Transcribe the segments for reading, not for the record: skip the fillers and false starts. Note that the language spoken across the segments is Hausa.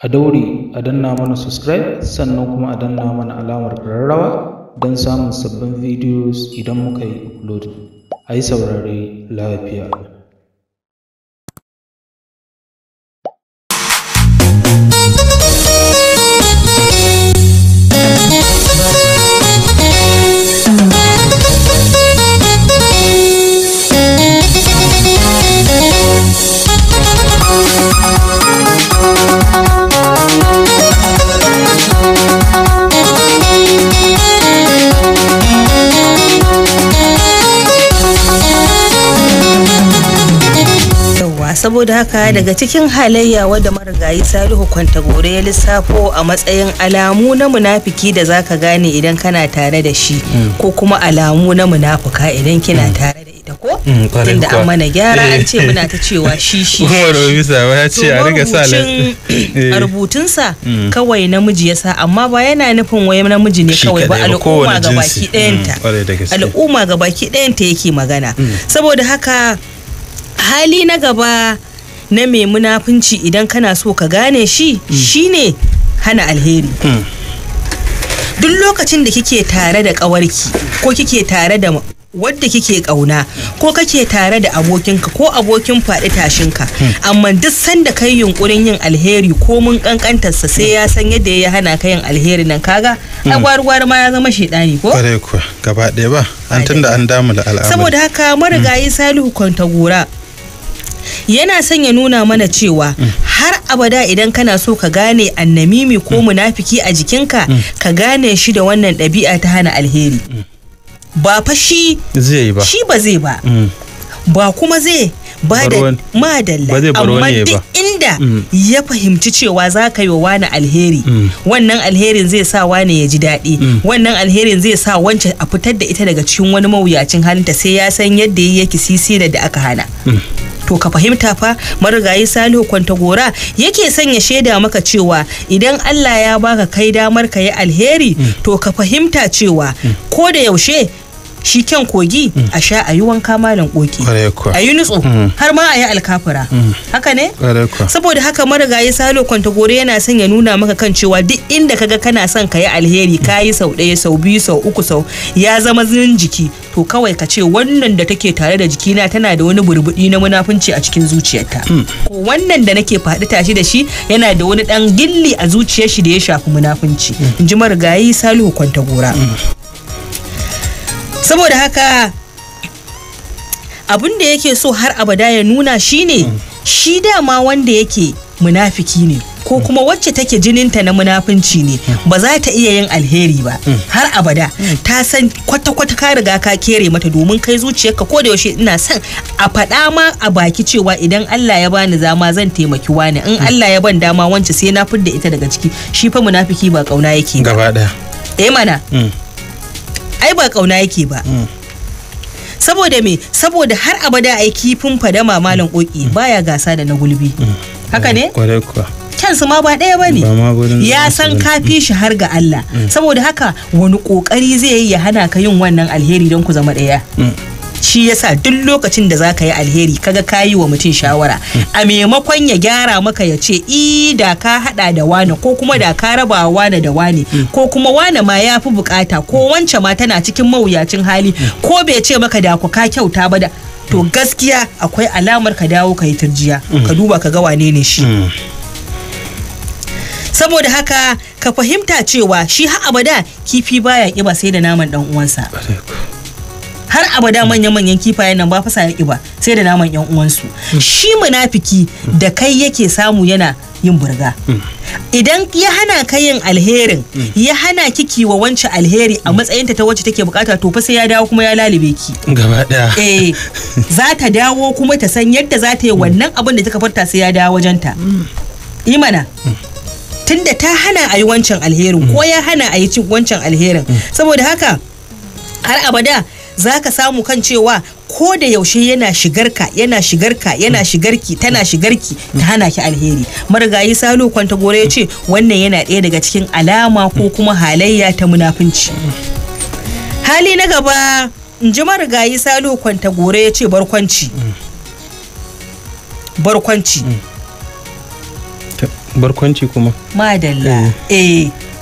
a daure a danna mana subscribe sannan kuma a danna mana alamar ƙararrawa don samun sabbin videos idan muka yi upload. A yi saurare lafiya. Saboda haka daga cikin halayya wadda marigayi Salihu Kwantagore ya lissafo a matsayin alamu na munafiki da zaka gane idan kana tare da shi ko kuma alamu na munafuka idan kina tare da ita ko tunda an mana gyara an ce muna ta cewa shi ya ce a riga sa a rubutunsa kawai namiji yasa amma ba yana nufin wai namiji ne kawai ba al'umma gabaki ɗayanta al'umma gabaki ɗayanta yake magana. Saboda haka hali na gaba na mai munafunci idan kana so ka gane shi shine hana alheri. Duk lokacin da kike tare da ƙawarki ko kike tare da wadda kike ƙauna ko kake tare da abokinka ko abokin faɗi tashinka amma duk sanda kai yunkurin yin alheri ko mun kankantarsa sai ya san yadda ya hana ka yin alheri nan kaga a gwargwar ma ya zama shedani ko kware ku gaba ɗaya ba an tunda an damu da al'amari. Saboda haka marigayi Salihu Kwantagora yana son ya nuna mana cewa har abada idan kana so ka gane annamimi ko munafiki a jikinka ka gane shi da wannan ɗabi'a ta hana alheri. Ba fa shi zai ba shi ba zai ba ba kuma zai ba da madalla amma duk inda ya fahimci cewa za ka yi wa wani alheri wannan alherin zai sa wani ya ji daɗi wannan alherin zai sa wancan a fitar da ita daga cikin wani mawuyacin halinta sai ya san yadda yake sisira da aka hana. To ka fahimta fa marigayi Salihu Kwantagora yake son ya shaida maka cewa idan Allah ya baka kai damar ka yi alheri to ka fahimta cewa ko da yaushe shi kyan kogi a sha a yi wanka malam koki a yi nutso har ma a yi alkafura haka ne. Saboda haka marigayi Salihu Kwantagora yana son ya nuna maka kan cewa duk inda kaga kana son ka yi alheri ka yi sau ɗaya sau biyu sau uku sau ya zama zinin jiki to kawai ka ce wannan da take tare da jikina tana da wani burbuɗi na munafunci a cikin zuciyarta ko wannan da nake faɗi tashi da shi yana da wani ɗan gilli a zuciyar shi da ya shafi munafunci in ji marigayi Salihu Kwantagora. Saboda haka abin da yake so har abada ya nuna shine shi dama wanda yake munafiki ne ko kuma wacce take jininta na munafunci ne ba za ta iya yin alheri ba har abada ta san kwata-kwata ka riga ka kere mata domin kai zuciyarka ko da yaushe ina son a faɗa ma a baki cewa idan Allah ya bani zama zan taimaki wani in Allah ya ban dama wance sai na fidda ita daga ciki shi fa munafiki ba kauna yake ba gaba daya mana ai ba kauna yake ba saboda me saboda har abada ai kifin fadama malam koki baya gasa da na gulbi haka ne kware kuwa kansu ma ba ɗaya bane ya san kafi shi har ga Allah saboda haka wani kokari zai yi ya hana ka yin wannan alheri don ku zama ɗaya. Shi yasa duk lokacin da zaka yi alheri kaga kayi wa mutum shawara a maimakon ya gyara maka ya ce da ka hada da wani ko kuma da ka raba wani da wani ko kuma wani ma ya fi bukata ko wance ma tana cikin mawuyacin hali ko bai ce maka da ku ka kyauta ba da to gaskiya akwai alamar ka dawo ka yi turjiya ka duba ka ga wane ne shi. Saboda haka ka fahimta cewa shi har abada kifi baya kiba sai da naman dan uwansa. Har abada manyan kifayen nan ba fasa ya ba sai da naman yan uwansu. Shi munafiki da kai yake samu yana yin burga. Idan ya hana ka yin alherin ya hana kiki wa wance alheri a matsayinta ta wacce take bukata to fa sai ya dawo kuma ya lalube ki gaba daya. Za ta dawo kuma ta san yadda za ta yi wannan abin da ta farta sai ya dawo wajenta. Imana tunda ta hana a yi wancan alherin ko ya hana a yi cin wancan alherin saboda haka har abada za ka samu kan cewa ko da yaushe yana shigarka yana shigarki tana shigarki ta hana ki alheri. Marigayi Salihu Kwantagora ya ce wannan yana ɗaya daga cikin alama ko kuma halayya ta munafunci. Hali na gaba in ji marigayi Salihu Kwantagora ya ce barkwanci barkwanci kuma madalla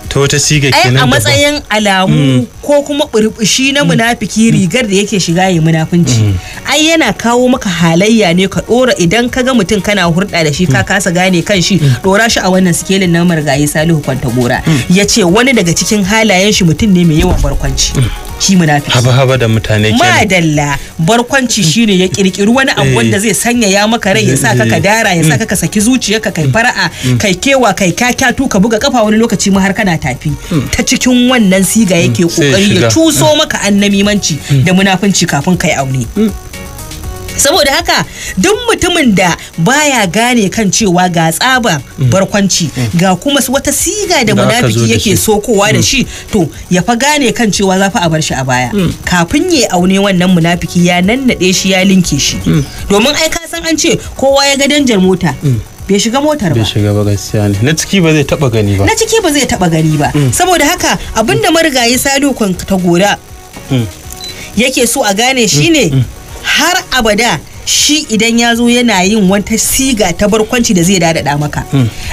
ta wata siga kenan a matsayin alamu ko kuma burbushi na munafiki rigar da yake shiga yi munafunci ai yana kawo maka halayya ne ka dora idan ka ga mutum kana hurɗa da shi ka kasa gane kan shi dora shi a wannan sikelin na Marigayi Salihu Kwantagora yace wani daga cikin halayen shi mutum ne mai yawan barkwanci shi munafiki haba da mutane kenan madalla barkwanci shine ya kirkiri wani abu wanda zai sanyaya maka rai ya sa ka dara ya sa ka saki zuciyarka kai fara'a kai kewa kai kyakkyatu ka buga kafa wani lokaci ma har kana tafi ta cikin wannan siga yake kokari ya cuso maka annamimanci da munafunci kafin kai aure saboda haka duk mutumin da baya gane kan cewa ga tsaba barkwanci ga kuma wata siga da munafiki yake sokowa da shi to ya fa gane kan cewa za fa a bar shi a baya kafin ya aune wannan munafiki ya nannade shi ya linke shi domin ai ka san an ce kowa ya ga danjar mota bai shiga motar ba bai shiga ba gaskiya ne na ciki ba zai taba gani ba saboda haka abinda Marigayi Salihu Kwantagora yake so a gane shine har abada shi idan ya zo yana yin wata siga ta barkwanci da zai dadada maka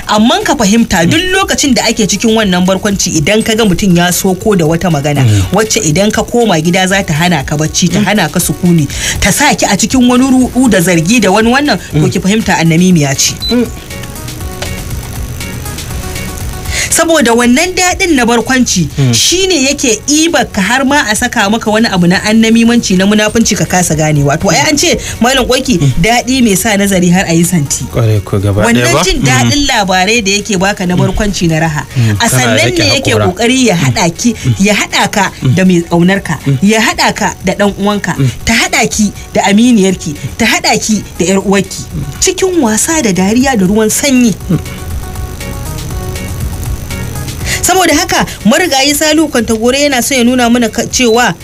amma ka fahimta duk lokacin da ake cikin wannan barkwanci idan ka ga mutum ya soko da wata magana wacce idan ka koma gida za ta hana ka bacci ta hana ka sukuni ta sa ki a cikin wani ruɗu da zargi da wani wannan to ki fahimta annamimiya ce saboda wannan daɗin na barkwanci shine yake ka har ma a saka maka wani abu na annamimanci na munafunci ka kasa gane wato ai an ce malam Koiki daɗi mai sa nazari har a yi santi wannan jin daɗin labarai da yake baka na barkwanci na raha a sannan ne yake kokari ya haɗa ka da mai ƙaunarka ya haɗa ka da ɗan uwanka ta haɗa ki da aminiyarki ta haɗa ki da ƴar uwarki cikin wasa da dariya da ruwan sanyi saboda haka Marigayi Salihu Kwantagora yana so ya nuna mana cewa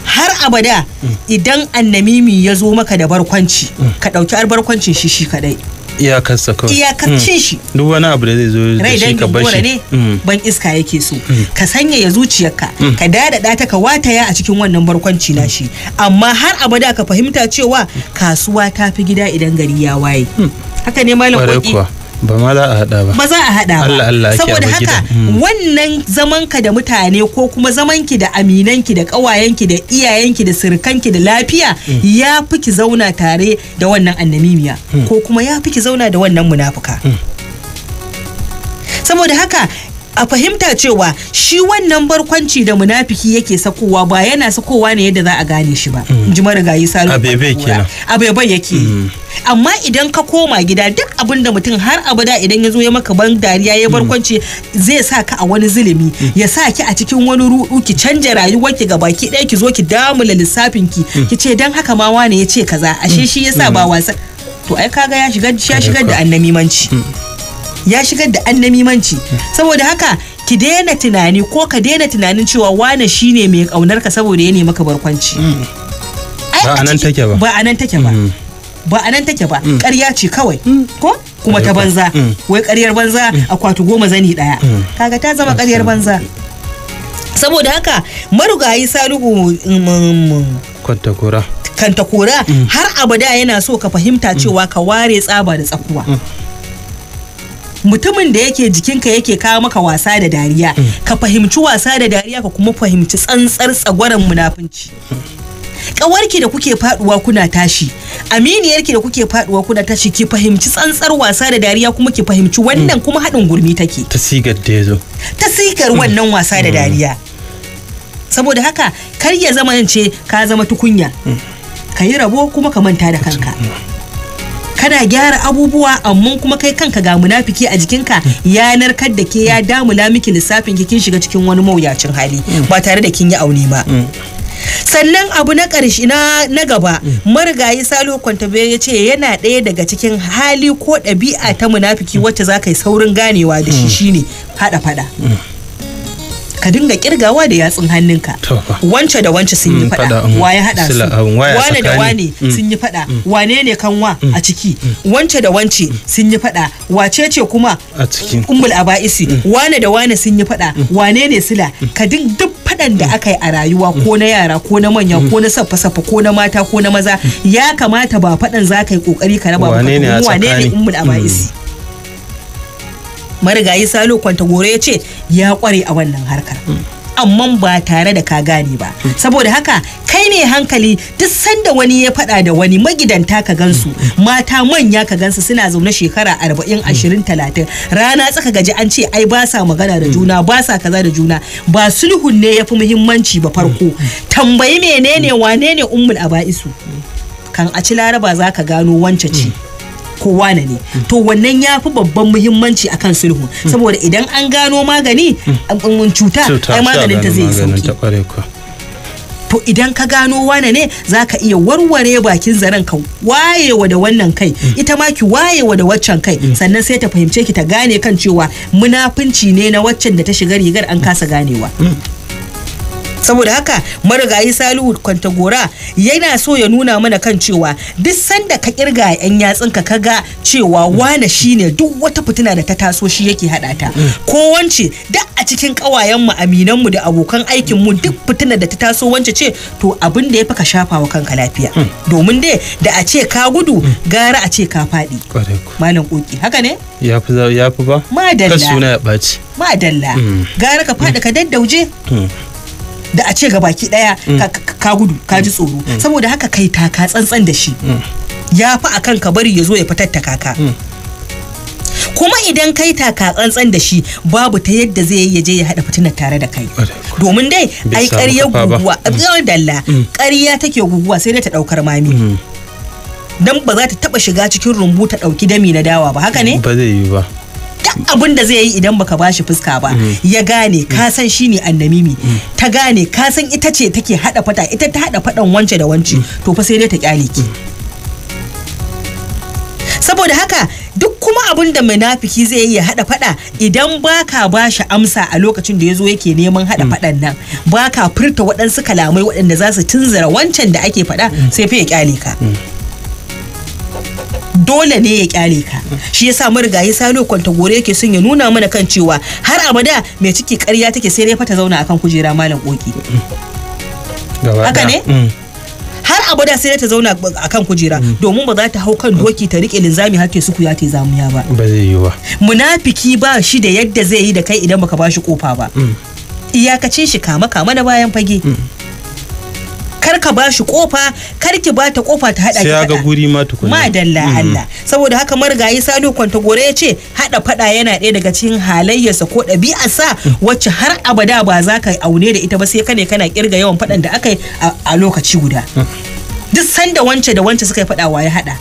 har abada idan annamimi ya zo maka da barkwanci ka ɗauki barkwancin shi kadai iyakarsa kawai iyakacin shi duk wani abu da zai zo da shi ka bashi ne ban iska yake so ka sanyaya zuciyarka ka dadada ta ka wataya a cikin wannan barkwanci na shi amma har abada ka fahimta cewa kasuwa ta fi gida idan gari ya waye haka ne malam Koki ba ma za a hada ba ba za a hada ba Allah saboda haka wannan zamanka da mutane ko kuma zamanki da aminanki da kawayenki da iyayenki da sirkanki da lafiya ya fi ki zauna tare da wannan annamimiya ko kuma ya fi ki zauna da wannan munafuka saboda haka a fahimta cewa shi wannan barkwanci da munafiki yake sakowa ba yana sakowa ne yadda za a gane shi ba ji Marigayi Salihu Abebe yake amma idan ka koma gida duk abin da mutum har abada idan ya zo ya maka ban dariya ya barkwanci zai sa ka a wani zulumi ya sa ki a cikin wani ruɗu ki canja rayuwarki ga baki ɗaya ki zo ki damula lissafinki ki ce dan haka ma wane ya ce kaza ashe shi yasa ba wasa to ai kaga ya shigar da annamimanci ya shigar da annamimanci saboda haka ki daina tunani ko ka daina tunanin cewa wane shine mai kaunar ka saboda ya nemi maka barkwanci ba anan take ba ba anan take ba ƙarya ce kawai ko kuma ta banza wai ƙaryar banza akwati 10 zani daya kaga ta zama ƙaryar banza saboda haka Marigayi Salihu Kwantagora har abada yana so ka fahimta cewa ka ware tsaba da tsakuwa mutumin da yake jikinka yake kawo maka wasa da dariya ka fahimci wasa da dariya ka kuma fahimci tsantsar tsagwaron munafunci kawarki da kuke faduwa kuna tashi aminiyarki da kuke faduwa kuna tashi ki fahimci tsantsar wasa da dariya kuma ki fahimci wannan kuma haɗin gurmi take ta sigar da yazo ta sigar wannan wasa da dariya saboda haka kar ya zama ce ka zama tukunya ka yi rabo kuma ka manta da kanka kana gyara abubuwa amma kuma kai kanka ga munafiki a jikinka ya narkar da ke ya damula miki lissafin kin shiga cikin wani mawuyacin hali ba tare da kin yi aune ba sannan abu na ƙarshe na gaba Marigayi Salihu Kwantagora ya ce yana ɗaya daga cikin hali ko ɗabi'a ta munafiki wacce za ka yi saurin ganewa da shi shine haɗa faɗa ka dinga kirgawa da yatsun hannunka wance da wance sun yi fada waye hada su wane da wane sun yi fada wane ne kanwa a ciki wance da wance sun yi fada wace ce kuma a cikin ummul aba'isi wane da wane sun yi fada wane ne sila ka duk fadan da aka yi a rayuwa ko na yara ko na manya ko na saffa ko na mata ko na maza ya kamata ba fadan za ka yi kokari ka raba wane ne ummul aba'isi marigayi Salo Kwantagora ya ce ya kware a wannan harkar amma ba tare da ka gane ba saboda haka kai ne hankali duk sanda wani ya faɗa da wani magidanta ka gansu mata manya ka gansu suna zaune shekara 40 20 30 rana tsaka gaji an ce ai ba sa magana da juna ba sa kaza da juna ba sulhun ne yafi muhimmanci ba farko tambayi menene wane ne ummul aba'isu kan a ci laraba zaka gano wance ce ko wane ne to wannan ya fi babban muhimmanci akan sulhu saboda idan an gano magani cuta ai maganin ta zai sauki to idan ka gano wane ne zaka iya warware bakin zaren ka wayewa da wannan kai ita ma ki wayewa da waccan kai sannan sai ta fahimce ki ta gane kan cewa munafunci ne na waccan da ta shiga rigar an kasa ganewa saboda haka marigayi Salihu Kwantagora yana so ya nuna mana kan cewa duk sanda ka kirga yan yatsinka kaga cewa wane shine duk wata fitina da ta taso shi yake hada ta ko wance duk a cikin kawayen mu aminan mu da abokan aikin mu duk fitina da ta taso wance ce to abin da yafi ka shafa wa kanka lafiya domin dai da a ce ka gudu gara a ce ka fadi malam koki haka ne yafi ba madalla ka suna ya baci madalla gara ka fadi ka daddauje da a ce gabaki daya ka gudu ka ji tsoro saboda haka kai taka tsantsan da shi ya fi akan ka bari ya zo ya fitattaka ka kuma idan kai taka tsantsan da shi babu ta yadda zai yi je ya hada fitinar tare da kai domin dai ai ƙarya guguwa dalla ƙarya take guguwa sai dai ta daukar mami dan ba za ta taba shiga cikin rumbu ta dauki dami na dawa ba haka ne ba zai yi ba abin da zai yi idan baka bashi fuska ba ya gane ka san shine annamimi ta gane ka san ita ce take hada fada ita ta hada fadan wance da wance to fa sai dai ta kyale ki saboda haka duk kuma abin da munafiki zai yi ya hada fada idan baka bashi amsa a lokacin da yazo yake neman hada fadan nan baka furta waɗansu kalamai waɗanda za su tunzura wancan da ake fada sai fa ya kyale ka dole ne ya kyale ka shi yasa marigayi Salo Kwantagora yake son ya nuna mana kan cewa har abada mai ciki ƙarya take sai dai fa ta zauna akan kujera malam koki haka ne har abada sai dai ta zauna akan kujera domin ba za ta hau kan doki ta rike linzami har ta suku ya ta zamuya ba zai yi ba munafiki ba shi da yadda zai yi da kai idan baka bashi kofa ba iyakacin shi kama na bayan fage kar ka bashi kofa kar ki bata kofa ta hada ki sai ga guri ma tukuna madalla Allah saboda haka marigayi Salo Kwantagora ya ce hada fada yana ɗaya daga cikin halayyarsa ko ɗabi'arsa wacce har abada ba za ka aune da ita ba sai kana kirga yawan fadan da aka yi a lokaci guda duk sanda wance da wance suka yi fada waye hada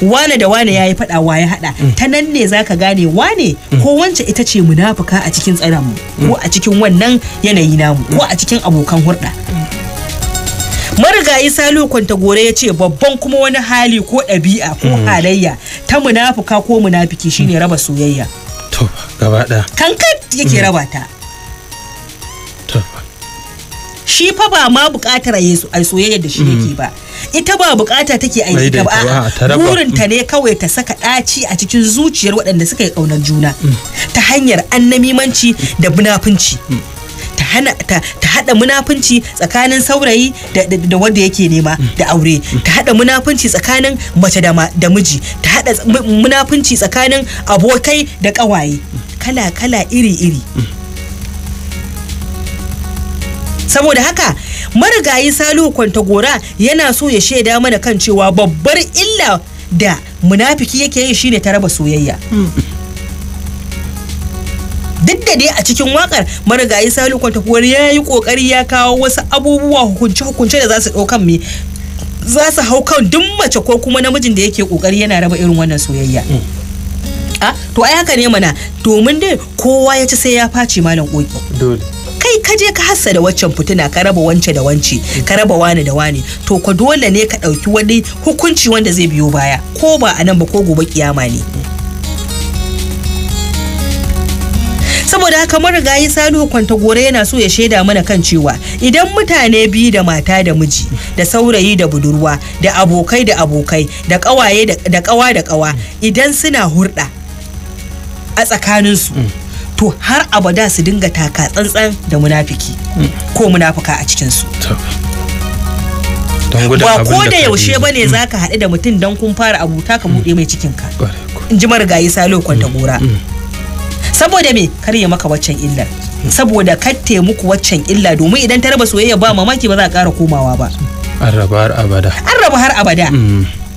wane da wane yayi fada waye hada ta nan ne zaka gane wane ko wance ita ce munafuka a cikin tsaron mu ko a cikin wannan yanayi namu ko a cikin abokan hurda marigayi Salo Kwantagora ya ce babban kuma wani hali ko ɗabi'a ko halayya ta munafuka ko munafiki shine raba soyayya to gaba ɗaya kankan yake raba ta to shi fa ba ma buƙatar a soyayya da shi yake ba ita ba buƙata take a yi ta ba burinta ne kawai ta saka ɗaci a cikin zuciyar waɗanda suka yi ƙaunar juna ta hanyar annamimanci da munafunci ta hada munafunci tsakanin saurayi da wanda yake nema da aure ta hada munafunci tsakanin mace da miji ta hada munafunci tsakanin abokai da kawaye kala iri saboda haka marigayi Salihu Kwantagora yana so ya shaida mana kan cewa babbar illa da munafiki yake yi shine ta raba soyayya duk da dai a cikin wakar marigayi Salihu Kwantagora ya yi kokari ya kawo wasu abubuwa hukunce da za su ɗaukan me za su hau kan duk mace ko kuma namijin da yake kokari yana raba irin wannan soyayya to ai haka ne mana domin dai kowa ya ci sai ya face malam koki dole kai ka je ka hassa da waccan fitina ka raba wance da wance ka raba wani da wani to ko dole ne ka ɗauki wani hukunci wanda zai biyo baya ko ba a nan ba ko gobe kiyama ne saboda haka marigayi Salihu Kwantagora yana so ya shaida mana kan cewa idan mutane biyu da mata da miji da saurayi da budurwa da abokai da kawaye da kawa idan suna hurda a tsakaninsu to har abada su dinga taka tsantsan da munafiki ko munafuka a cikinsu ba ko da yaushe bane zaka haɗu da mutum don kun fara abuta ka buɗe mai cikinka in ji marigayi Salihu Kwantagora saboda me kar ya maka waccan illar, saboda katte muku waccan illa, domin idan ta raba soyayya ba mamaki ba za a ƙara komawa ba. An raba har abada. An raba har abada.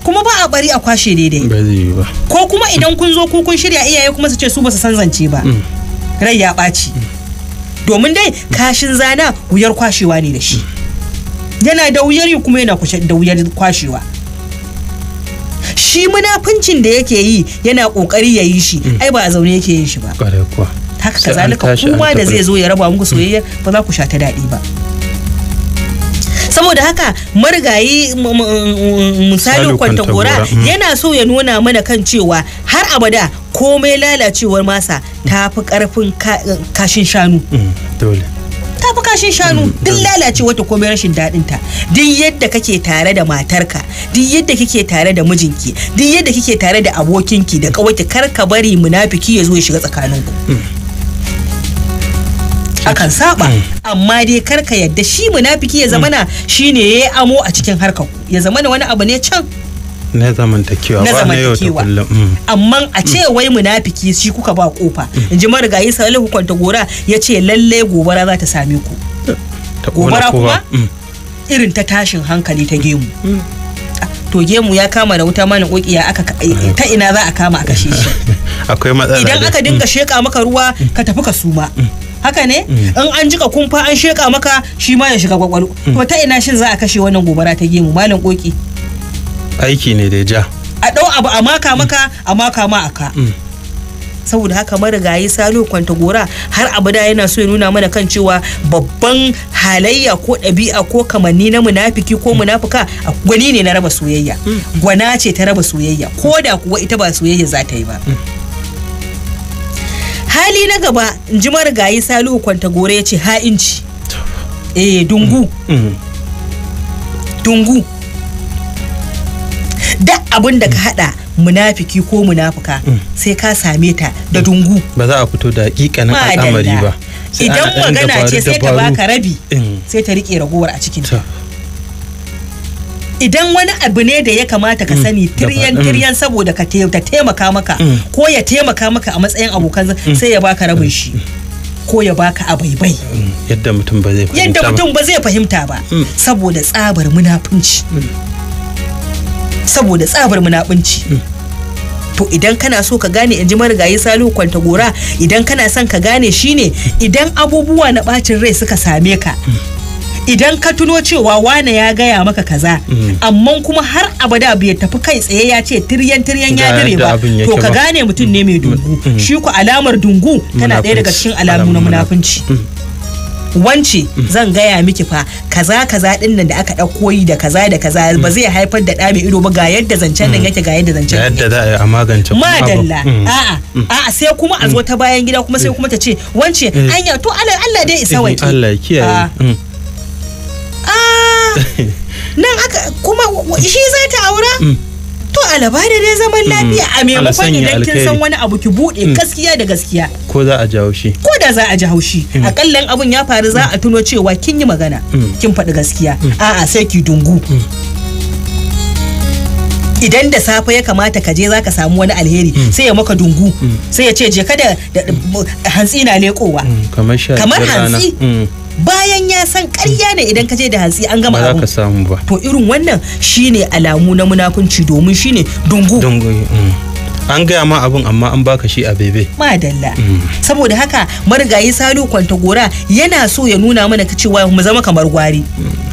Kuma ba a bari a kwashe daidai. Ba zai yi ba. Ko kuma idan kun zo kun shirya iyaye kuma su ce su ba su san zance ba. Rai ya ɓaci. Domin dai kashin zana wuyar kwashewa ne da shi. Yana da wuyar yi kuma yana da wuyar kwashewa. Shi munafincin da yake yi yana kokari ya yi shi, ai ba a zaune yake yin shi ba. Ƙwarai kuwa. Haka kazalika kuma da zai zo ya raba muku soyayya ba za ku sha ta daɗi ba. Saboda haka marigayi misali Kwantagora yana so ya nuna mana kan cewa har abada komai lalacewar masa ta fi karfin kashin shanu. Dole. Ta fi kashin shanu duk lalacewa ta komai rashin daɗin ta. Duk yadda kake tare da matarka, duk yadda kike tare da mijinki, duk yadda kike tare da abokinki da kawai kar ka bari munafiki ya zo ya shiga tsakaninku. Akan saba, amma dai karka yadda shi munafiki ya zamana shine yayi amo a cikin harkar ku, ya zamana wani abu ne can na zamantakewa ba na yau da kullum. Amma a ce wai munafiki shi kuka ba kofa. Inji marigayi Salihu Kwantagora ya ce lalle gobara za ta same ku. Gobara kuma irin ta tashin hankali ta gemu. To gemu ya kama da wuta mana kokiya aka ta ina za a kama a kashe shi. Akwai matsala. Idan aka dinga sheka maka ruwa ka tafi ka suma. Haka ne in an jika kumfa an sheka maka shi ma ya shiga kwakwalo. To ta ina shin za a kashe wannan gobara ta gemu malam koki? Aiki ne da ja. A dau abu a maka maka a maka ma aka. Saboda haka marigayi Salihu Kwantagora har abada yana so ya nuna mana kan cewa babban halayya ko ɗabi'a ko kamanni na munafiki ko munafuka gwani ne na raba soyayya. Gwana ce ta raba soyayya ko da kuwa ita ba soyayya za ta yi ba. Hali na gaba in ji marigayi Salihu Kwantagora ya ce ha'inci. Dungu. Dungu. Da abin da ka hada munafiki ko munafuka sai ka same ta da dungu. Ba za a fito da hakikanin al'amari ba. Idan magana ce sai ta baka rabi sai ta rike ragowar a cikin ta. Idan wani abu ne da ya kamata ka sani tiryan saboda ka taimaka maka ko ya taimaka maka a matsayin abokan sai ya baka rabin shi ko ya baka abaibai. Yadda mutum ba zai fahimta ba saboda tsabar munafunci. Saboda tsabar munafunci. To idan kana so ka gane in ji marigayi Salihu Kwantagora, idan kana son ka gane shine idan abubuwa na bacin rai suka same ka, idan ka tuno cewa wane ya gaya maka kaza amma kuma har abada bai tafi kai tsaye ya ce tiryan ya dire ba, to ka gane mutum ne mai dungu. Shi ku alamar dungu tana ɗaya daga cikin alamu na munafunci. Wance zan gaya miki fa kaza din nan da aka ɗauko yi da kaza ba zai haifar da ɗa mai ido ba, ga yadda zancen nan yake, ga yadda zancen nan yadda za a magance madalla. A'a sai kuma a zo ta bayan gida kuma sai kuma ta ce wance anya to Allah dai isa wanki. Allah ya kiyaye. Nan aka kuma shi za ta aura? To alaba da dai zaman lafiya a maimakon idan kin san wani abu ki bude gaskiya da gaskiya. Ko za a ji haushi. Ko da za a ji haushi. Akallan abun ya faru za a tuno cewa kin yi magana, kin faɗi gaskiya. A'a sai ki dungu. Idan da safe ya kamata ka je za ka samu wani alheri sai ya maka dungu. Sai ya ce je ka da hantsi na lekowa. Kamar hantsi. Bayan ya san ƙarya ne idan ka je da hantsi an gama abu. Ba za ka samu ba. To irin wannan shine alamu na munafunci, domin shine dungu. An gaya ma abun amma an baka shi a bebe. Madalla. Saboda haka marigayi Salihu Kwantagora yana so ya nuna mana cewa mu zama kamar gwari.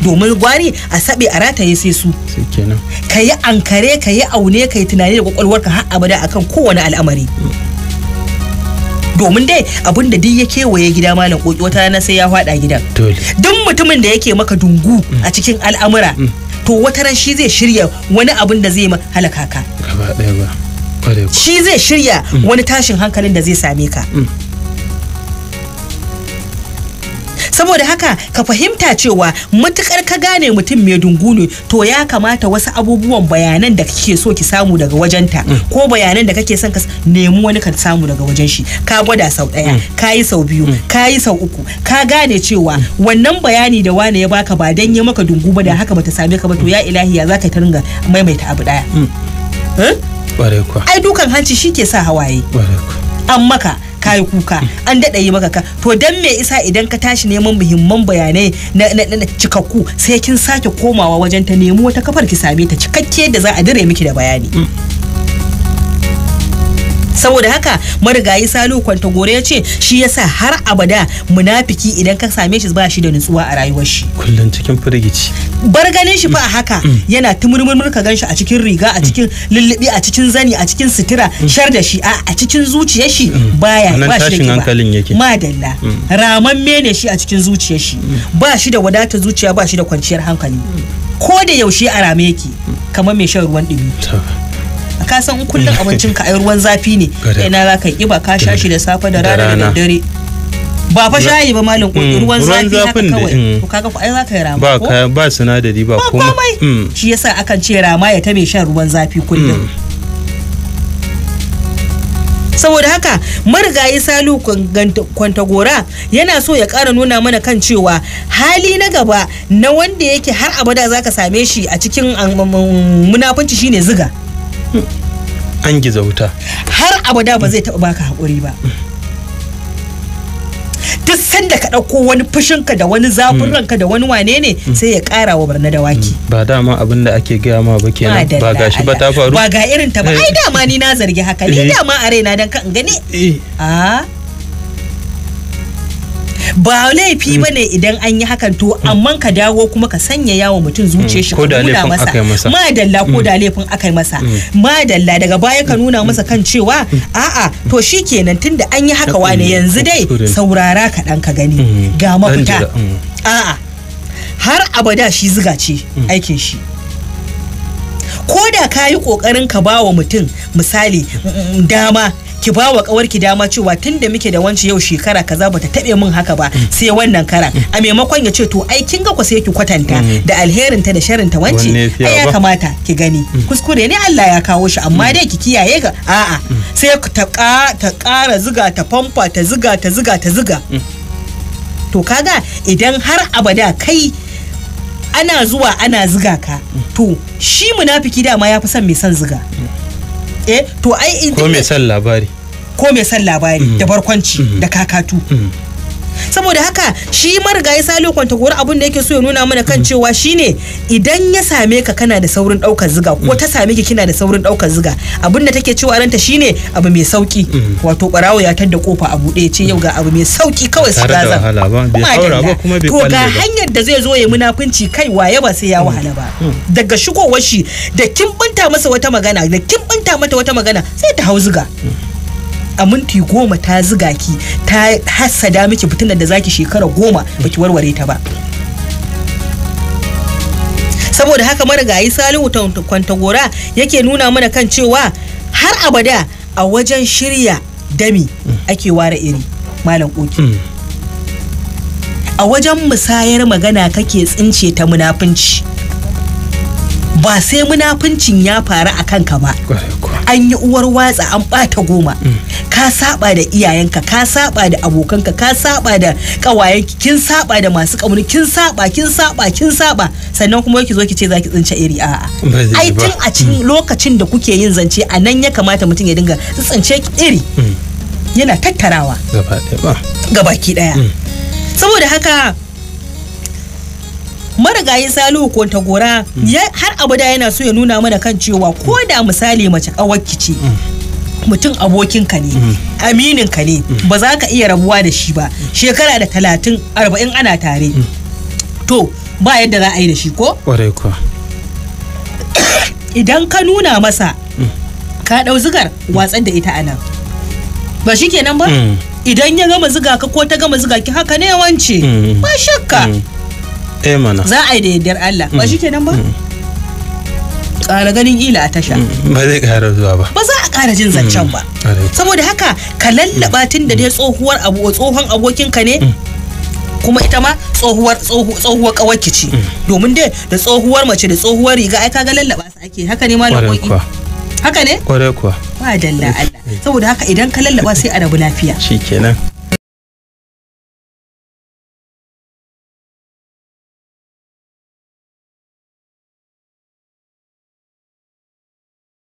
Domin gwari a sabe a rataye sai su. Kenan. Ka yi ankare, ka yi aune, ka yi tunani da kwakwalwarka har abada akan kowane al'amari. Domin dai abin da duk ya kewaye gida malam koki wata rana sai ya fada gidan. Duk mutumin da yake maka dungu a cikin al'amura to wata ran shi zai shirya wani abin da zai halaka ka. Gaba ɗaya ba. Shi zai shirya wani tashin hankalin da zai same ka. Saboda haka ka fahimta cewa matukar ka gane mutum mai dungu ne, to ya kamata wasu abubuwan bayanan da kake so ki samu daga wajenta ko bayanan da kake son ka nemi wani ka samu daga wajen shi. Ka gwada sau ɗaya, ka yi sau biyu, ka yi sau uku, ka gane cewa wannan bayani da wane ya baka ba dan ya maka dungu ba, da haka bata same ka ba, to ya ilahi ya zaka ta ringa maimaita abu ɗaya. Ai dukan hanci shi ke sa hawaye. An maka kayi kuka an daɗa yi maka ka to dan me isa idan ka tashi neman muhimman bayanai na cikakku sai kin sake komawa wajen ta nemi wata kafar ki same ta cikakke da za a dire miki da bayani. Saboda haka marigayi Salihu Kwantagora ya ce shi yasa har abada munafiki idan ka same shi ba shi da nutsuwa a rayuwar shi kullun cikin firgici bar ganin shi fa haka yana tumurmurmur ka ganshi a cikin riga a cikin lullubi a cikin zani a cikin sutura shar da shi a cikin zuciyar shi baya ba shi da hankalin yake madalla ramamme ne shi a cikin zuciyar shi ba shi da wadatar zuciya ba shi da kwanciyar hankali ko da yaushe a rame yake kamar mai shan ruwan dumi ka san kullum abincin ka ai ruwan zafi ne ina za ka kiba ka sha shi da safe da rana da dare ba fa shayi ba malam ko ruwan zafi haka kawai to kaga ko ai za ka yi rama ba ba sinadari ba komai shi yasa akan ce rama ya ta mai shan ruwan zafi kullum. Saboda haka marigayi Salihu Kwantagora yana so ya ƙara nuna mana kan cewa hali na gaba na wanda yake har abada zaka same shi a cikin munafunci shine ziga. An giza wuta har abada ba zai taɓa baka haƙuri ba. Duk sanda ka ɗauko wani fushinka da wani zafin ranka da wani wane ne sai ya ƙara wa barna da waki. Ba dama abin da ake gaya ma ba kenan ba gashi ba ta faru ba ga irin ta ba ai dama ni na zargi haka ni dama a raina dan kan gani ba laifi ba ne idan an yi hakan to amma ka dawo kuma ka sanya yawo mutum zuciya shi ko da laifin aka yi masa madalla ko da laifin aka yi masa madalla daga baya ka nuna masa kan cewa a'a to shikenan tunda an yi haka wane yanzu dai saurara ka dan ka gani ga mafita a'a har abada shi ziga ce aikin shi ko da ka yi kokarin ka ba wa mutum misali dama ki ba wa kawarki dama cewa tunda muke da wanci yau shekara kaza bata tabe min haka ba sai wannan karan a maimakon ya ce to ai kin ga ku sai ki kwatanta da alherin ta da sharrin ta wanci ai ya kamata ki gani kuskure ne Allah ya kawo shi amma dai ki kiyaye ga a'a sai ta ƙara ziga ta famfa ta ziga to kaga idan har abada kai ana zuwa ana ziga ka to shi munafiki dama ya fi son mai son ziga to ai ko mai son labari da barkwanci da kakatu saboda haka shi marigayi Salihu Kwantagora abin da yake so ya nuna mana kan cewa shine idan ya same ka kana da saurin daukar ziga ko ta same ki kina da saurin daukar ziga abin da take cewa ranta shine abu mai sauki wato barawo ya tadda kofa a bude ya ce yau ga abu mai sauki kawai su gaza to ga hanyar da zai zo ya munafunci kai waye ba sai ya wahala ba daga shigowar shi da kin binta masa wata magana da kin binta mata wata magana sai ta hau ziga a minti 10 ta ziga ki ta hassada miki fitinar da zaki shekara 10 baki warware ta ba. Saboda haka marigayi Salihu Kwantagora yake nuna mana kan cewa har abada a wajen shirya dami ake ware iri malam koki a wajen musayar magana kake tsince ta munafunci ba sai munafuncin ya faru a kanka ba an yi uwar watsa an bata 10 ka saba da iyayenka ka saba da abokanka ka saba da kawayenki kin saba da masu kauni kin saba sannan kuma yake zo ki ce zaki tsince iri a'a ai tun a cikin lokacin da kuke yin zance a nan ya kamata mutum ya dinga tsince iri yana tattarawa gabaki daya saboda haka marigayi Salihu Kwantagora har abada yana so ya nuna mana kan cewa ko da misali mace kawarki ce mutum abokinka ne amininka ne ba za ka iya rabuwa da shi ba shekara da 30-40 ana tare to ba yadda za a yi da shi ko? Ƙwarai kuwa idan ka nuna masa ka ɗau zigar watsar da ita anan ba shi kenan ba idan ya gama ziga ka ko ta gama ziga ki haka ne wance ba shakka mana za a yi da yardar Allah ba shi kenan ba ƙara ganin ila a tasha ba zai ƙara zuwa ba ba za a ƙara jin zancen ba saboda haka ka lallaba tun da dai tsohon abokinka ne kuma ita ma tsohuwar kawarki ce domin dai da tsohuwar mace da tsohuwar riga ai kaga lallaba su ake haka ne malam koki haka ne kwarai kuwa ba dalla Allah saboda haka idan ka lallaba sai a rabu lafiya shikenan